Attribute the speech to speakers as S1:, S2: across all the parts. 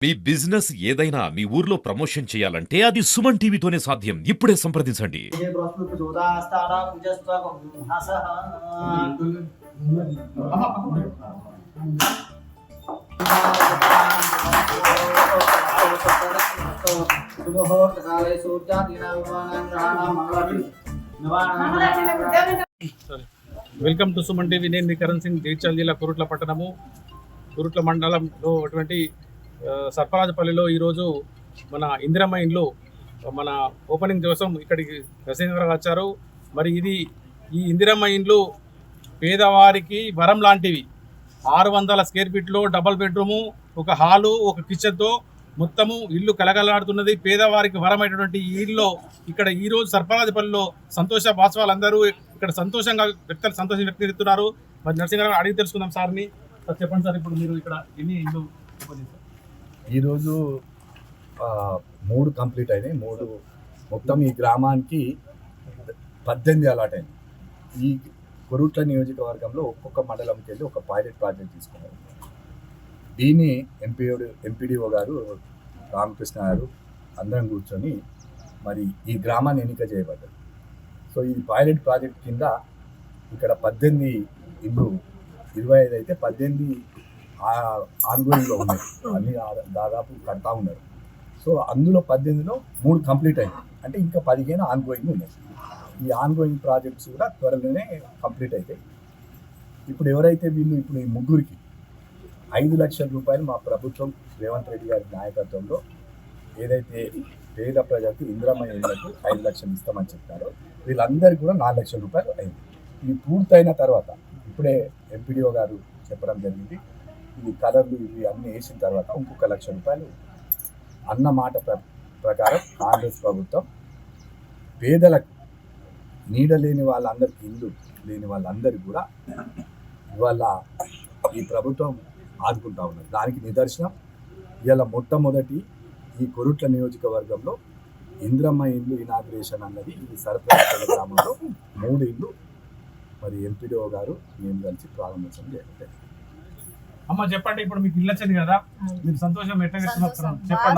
S1: మీ business ఏదైనా మీ ఊర్లో promotion చేయాలంటే అది సుమన్ టీవీతోనే సాధ్యం. ఇప్పుడే సంప్రదించండి.
S2: Welcome to Suman TV. నేను మీ కరణ్ సింగ్, జగిత్యాల జిల్లా కురుట్ల పట్టణము, కురుట్ల మండలంలో అటువంటి సర్పరాజపల్లిలో ఈరోజు మన ఇందిరమ్మ ఇండ్లు మన ఓపెనింగ్ కోసం ఇక్కడికి నరసింహరావు వచ్చారు. మరి ఈ ఇందిరమ్మ ఇండ్లు పేదవారికి వరం లాంటివి. 600 స్క్వేర్ ఫీట్లో డబల్ బెడ్రూము, ఒక హాలు, ఒక కిచెన్తో మొత్తము ఇల్లు కలగలాడుతున్నది. పేదవారికి వరమైనటువంటి ఈ ఇల్లు ఇక్కడ ఈరోజు సర్పరాజపల్లిలో సంతోష భాస్వాలందరూ ఇక్కడ సంతోషం వ్యక్తపరుస్తున్నారు. మరి నరసింహరావు అడిగి తెలుసుకుందాం సార్ని. సార్ చెప్పండి సార్, ఇప్పుడు మీరు ఇక్కడ ఎన్ని ఇల్లు
S3: ఈరోజు 3 కంప్లీట్ అయినాయి. మొత్తం ఈ గ్రామానికి 18 అలాట్ అయింది. ఈ కొరుట్ల నియోజకవర్గంలో ఒక్కొక్క మండలంకి వెళ్ళి ఒక పైలట్ ప్రాజెక్ట్ తీసుకున్నారు. దీన్ని ఎంపీడీఓ గారు రామకృష్ణ గారు అందరం కూర్చొని మరి ఈ గ్రామాన్ని ఎన్నిక చేయబడ్డారు. సో ఈ పైలట్ ప్రాజెక్ట్ కింద ఇక్కడ 18 ఇల్లు, 25 అయితే 18 ఆన్గోయింగ్లో ఉన్నాయి. అన్ని దాదాపు కడతా ఉన్నారు. సో అందులో 18లో 3 కంప్లీట్ అయింది. అంటే ఇంకా 15 ఆన్గోయింగ్ ఉన్నాయి. ఈ ఆన్గోయింగ్ ప్రాజెక్ట్స్ కూడా త్వరలోనే కంప్లీట్ అవుతాయి. ఇప్పుడు ఎవరైతే ఇప్పుడు ఈ ముగ్గురికి 5 లక్షల రూపాయలు మా ప్రభుత్వం రేవంత్ రెడ్డి గారి నాయకత్వంలో ఏదైతే పేద ప్రజలకు ఇందిరమ్మ ఇళ్లకు 5 లక్షలు ఇస్తామని చెప్పారో వీళ్ళందరికీ కూడా 4 లక్షల రూపాయలు అయింది. ఇది పూర్తయిన తర్వాత ఇప్పుడే ఎంపీడీఓ గారు చెప్పడం జరిగింది. ఇది కలర్లు ఇవి అన్నీ వేసిన తర్వాత ఇంకొక 1 లక్ష రూపాయలు అన్న మాట ప్రకారం కాంగ్రెస్ ప్రభుత్వం పేదలకు, నీడ లేని వాళ్ళందరికీ, ఇల్లు లేని వాళ్ళందరికీ కూడా ఇవాళ ఈ ప్రభుత్వం ఆదుకుంటా ఉన్నది. దానికి నిదర్శనం ఇవాళ మొట్టమొదటి ఈ కొరుట్ల నియోజకవర్గంలో ఇందిరమ్మ ఇండ్లు ఇనాగ్రేషన్ అన్నది ఈ సర్పరాజపల్లి గ్రామంలో 3 ఇళ్ళు మరి ఎంపీడీఓ గారు మేము కలిసి ప్రారంభించడం జరిగింది.
S2: అమ్మ చెప్పండి, ఇప్పుడు మీకు ఇల్లు వచ్చింది కదా, మీరు సంతోషం ఎట్లా చెప్పండి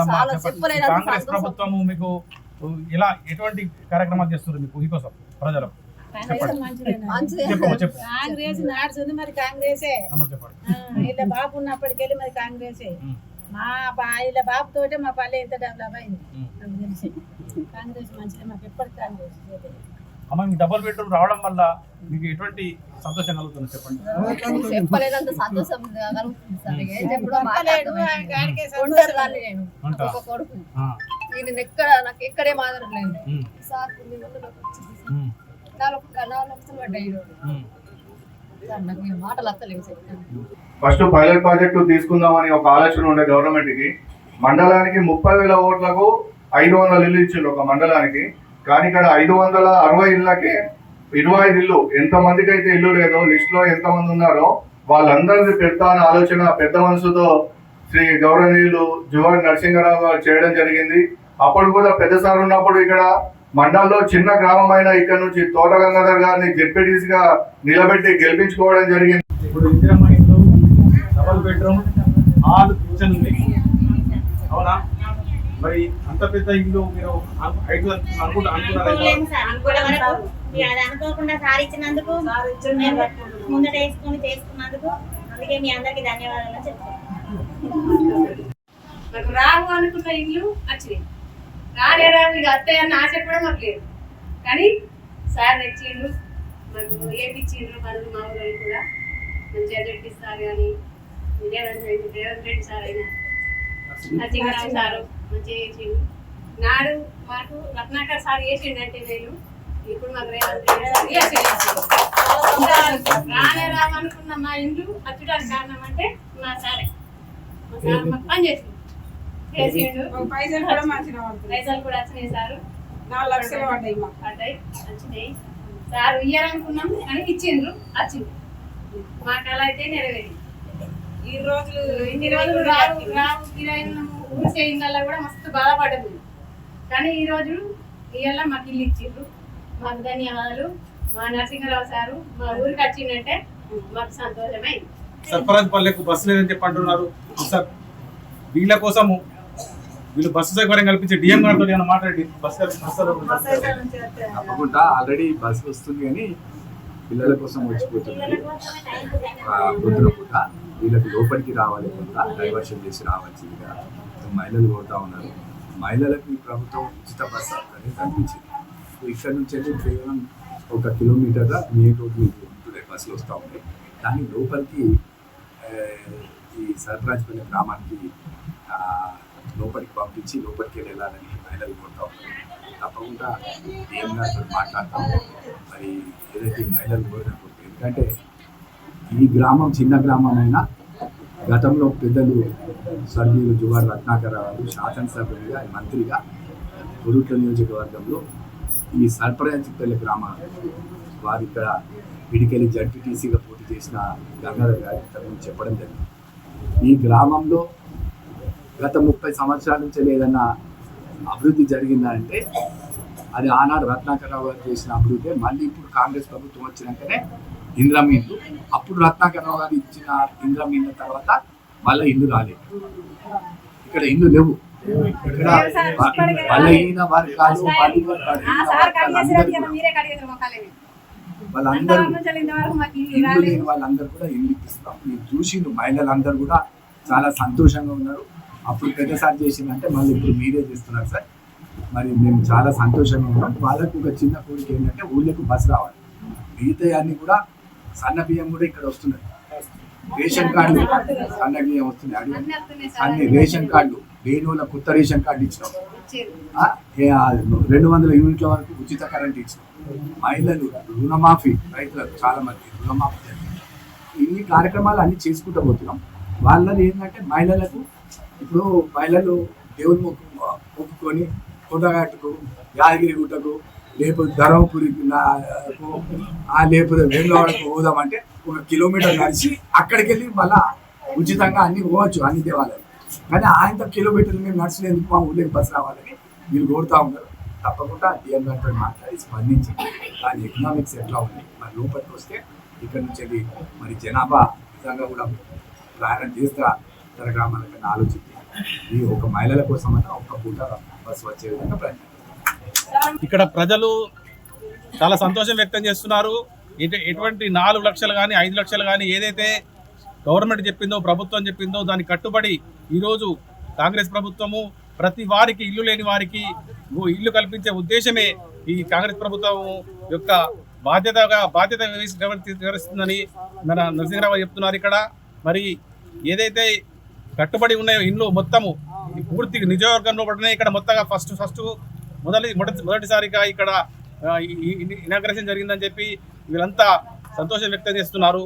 S2: అమ్మా. కాంగ్రెస్ ప్రభుత్వము మీకు ఇలా ఎటువంటి కార్యక్రమాలు చేస్తున్నారు మీకు ఈ కోసం ప్రజలకు?
S4: ఇలా బాబు ఉన్నప్పటికెళ్ళి మరి కాంగ్రెసే. ఇలా బాబు తోటే మా పల్లె ఎంత డెవలప్ అయింది. కాంగ్రెస్ మంచిది, మాకు ఎప్పటికి కాంగ్రెస్.
S2: అమ్మ, మీకు డబుల్ బెడ్రూమ్ రావడం వల్ల మీకు ఎటువంటి సంతోషం కలుగుతుంది చెప్పండి.
S5: చెప్పలేదంత సంతోషం నాకు ఎక్కడే మాత్రం లేదు సార్. మాటలు వస్తలేవు.
S6: ఫస్ట్ పైలట్ ప్రాజెక్టు తీసుకుందామని ఒక ఆలోచన ఉండే గవర్నమెంట్ కి. మండలానికి 30,000 ఓట్లకు 500 ఇల్లు ఇచ్చిండు ఒక మండలానికి. కానీ ఇక్కడ 560 ఇళ్ళకి 25 ఇల్లు. ఎంతమందికి అయితే ఇల్లు లేదో లిస్ట్ లో ఎంతమంది ఉన్నారో వాళ్ళందరినీ పెడతా అనే ఆలోచన పెద్ద మనసుతో శ్రీ గౌరవనీయులు జువాడి నరసింహరావు గారు చేయడం జరిగింది. అప్పుడు కూడా పెద్ద సార్ ఉన్నప్పుడు ఇక్కడ మండలంలో చిన్న గ్రామం అయిన ఇక్కడ నుంచి తోట గంగాధర్ గారిని జెడ్పీటీసీ గా నిలబెట్టి గెలిపించుకోవడం జరిగింది.
S2: ఇప్పుడు ఇందిరమ్మ ఇండ్లు, డబుల్ బెడ్రూమ్, హాల్, కిచెన్ ఉంది అవునా? మరి అంత పెద్ద ఇల్లు మీరు
S7: అనుకోకుండా సార్ ఇచ్చినందుకు, ముందట వేసుకొని చేసుకున్నందుకు అందుకే మీ అందరికి ధన్యవాదాలు చెప్తాను.
S5: నాకు రావు అనుకున్న ఇల్లు వచ్చింది. రాలేదు ఇక అత్తయ్య అన్న ఆశ కూడా మాకు లేదు. కానీ సార్ తెచ్చిండ్రు, మాకు ఏపిచ్చిండ్రు పనులు. మా ఊళ్ళో కూడా మంచిగా తెప్పిస్తారు. కానీ రేవంత్ రెడ్డి సార్ అయినా నరసింహరావు సారు మంచిగా చేసిండు. నాడు మాకు రత్నాకర్ సార్ చేసిండంటే నేను ఇప్పుడు మాకు రేవంత్ రెడ్డి రానే రావనుకున్న మా ఇండ్లు వచ్చడానికి కారణం అంటే మా సారే. మా సార్ మాకు పని చేసిండు. పైసలు కూడా వచ్చినాయి సార్. 4 లక్షలు పడ్డాయి వచ్చినాయి. సార్ ఇయ్యాలనుకున్నాం కానీ ఇచ్చిండ్రు, వచ్చింది. మా కళ అయితే నెరవేరింది. ఇన్ని రోజులు రావు కిరాయిలను ఊరిసే ఇళ్ళల్లో కూడా మస్తు బాధపడ్డది. కానీ ఈ రోజు ఇవాళ మాకు ఇల్లు ఇచ్చిండ్రు. మాకు ధన్యవాదాలు. మా నరసింహరావు సారు మా ఊరికి వచ్చిందంటే మాకు సంతోషమైంది.
S2: సర్పరాజపల్లెకు బస్సు లేదని చెప్పి అంటున్నారు. వీళ్ళ కోసము వీళ్ళు బస్సు సౌకర్యం కల్పించే డిఎం గారితో ఏమైనా మాట్లాడి
S3: తప్పకుండా ఆల్రెడీ బస్సు వస్తుంది కానీ పిల్లల కోసం వచ్చిపోతుంది. పొద్దున పూట వీళ్ళకి లోపలికి రావాలి, కొంత డైవర్షన్ చేసి రావాల్సిందిగా మహిళలు కోరుతా ఉన్నారు. మహిళలకు ఈ ప్రభుత్వం ఉచిత బస్సు అనేది కల్పించింది. ఇక్కడ నుంచి అయితే కేవలం 1 కిలోమీటర్ మెయిన్ రోడ్ నుంచి ఉంటుండే బస్సులు వస్తూ ఉంటాయి. దాని లోపలికి ఈ సర్పరాజ్పల్లి గ్రామానికి లోపలికి పంపించి లోపలికి వెళ్ళాలని మహిళలు కోరుతా ఉన్నారు. తప్పకుండా డిఎం గారితో మాట్లాడతాం. మరి ఏదైతే మహిళలు కోరినప్పుడు, ఎందుకంటే ఈ గ్రామం చిన్న గ్రామం అయినా గతంలో పెద్దలు స్వర్గీయులు జువార్ రత్నాకర్ గారు శాసనసభ్యుడిగా మంత్రిగా కొరుట్ల నియోజకవర్గంలో ఈ సర్పరాజ్పల్లి గ్రామ వారు ఇక్కడ విడికెళ్ళి జడ్పీటీసీగా పోటీ చేసిన గంగాధర్ గారు ఇంతకుముందు చెప్పడం జరిగింది. ఈ గ్రామంలో గత 30 సంవత్సరాల నుంచి ఏదైనా అభివృద్ధి జరిగిందా అంటే అది ఆనాడు రత్నాకరరావు గారు చేసిన అభివృద్ధి. మళ్ళీ ఇప్పుడు కాంగ్రెస్ ప్రభుత్వం వచ్చినాకనే ఇందిరమ్మ ఇల్లు, అప్పుడు రత్నాకరరావు గారు ఇచ్చిన ఇందిరమ్మ ఇళ్ళ తర్వాత మళ్ళీ ఇల్లు రాలేదు. ఇక్కడ ఇల్లు లేవు. ఇక్కడ బలహీన వర్గాలు వాళ్ళందరూ ఇల్లు లేని వాళ్ళందరూ కూడా ఇల్లు ఇప్పిస్తాం. మీరు చూసి మహిళలందరూ కూడా చాలా సంతోషంగా ఉన్నారు. అప్పుడు పెద్దసారి చేసిందంటే మళ్ళీ ఇప్పుడు మీరే చేస్తున్నారు సార్. మరి మేము చాలా సంతోషంగా ఉన్నాం. వాళ్ళకు ఒక చిన్న కోరిక ఏంటంటే ఊళ్ళకు బస్సు రావాలి. మిగతా అన్ని కూడా సన్న బియ్యం కూడా ఇక్కడ వస్తున్నాయి. రేషన్ కార్డులు సన్న బియ్యం వస్తున్నాయి. అన్ని రేషన్ కార్డులు లేని వాళ్ళ కొత్త రేషన్ కార్డు ఇచ్చినాం. 200 యూనిట్ల వరకు ఉచిత కరెంట్ ఇచ్చినాం. మహిళలు రుణమాఫీ, రైతులకు చాలా మంది రుణమాఫీ. ఇన్ని కార్యక్రమాలు అన్ని చేసుకుంటూ పోతున్నాం. వాళ్ళది ఏంటంటే మహిళలకు ఇప్పుడు మహిళలు దేవుని మొక్కుకొని కొండగట్టుకు, యాదగిరి గుట్టకు, లేకపోతే ధర్మపురికి, లేకపోతే వేములవాడకు పోదామంటే 1 కిలోమీటర్ నడిచి అక్కడికి వెళ్ళి మళ్ళా ఉచితంగా అన్ని పోవచ్చు అన్ని దేవాలయాలు. కానీ ఆయనతో కిలోమీటర్లు మేము నడిచినందుకు మా ఊళ్ళకి బస్సు రావాలని వీళ్ళు కోరుతూ ఉన్నారు. తప్పకుండా డిఎం గారితో మాట్లాడి స్పందించి దాని ఎకనామిక్స్ ఎట్లా ఉంది, మరి లోపలికి వస్తే ఇక్కడ నుంచి వెళ్ళి మరి జనాభా విధంగా కూడా ప్రయాణం చేస్తా ఇతర గ్రామాల కన్నా ఆలోచించి ఈ ఒక మహిళల కోసం అన్న ఒక పూట బస్సు వచ్చే విధంగా ప్రయత్నం.
S2: ఇక్కడ ప్రజలు చాలా సంతోషం వ్యక్తం చేస్తున్నారు. ఎటువంటి 4 లక్షలు కానీ 5 లక్షలు కానీ ఏదైతే గవర్నమెంట్ చెప్పిందో, ప్రభుత్వం చెప్పిందో దానికి కట్టుబడి ఈరోజు కాంగ్రెస్ ప్రభుత్వము ప్రతి వారికి, ఇల్లు లేని వారికి ఇల్లు కల్పించే ఉద్దేశమే ఈ కాంగ్రెస్ ప్రభుత్వం యొక్క బాధ్యత నిర్వహిస్తుందని మన నరసింహరావు చెప్తున్నారు. ఇక్కడ మరి ఏదైతే కట్టుబడి ఉన్నాయో ఇండ్లు మొత్తము పూర్తి నియోజకవర్గంలో పడినాయి. ఇక్కడ మొత్తంగా మొదటిసారిగా ఇక్కడ ఇనాగ్రేషన్ జరిగిందని చెప్పి వీళ్ళంతా సంతోషం వ్యక్తం చేస్తున్నారు.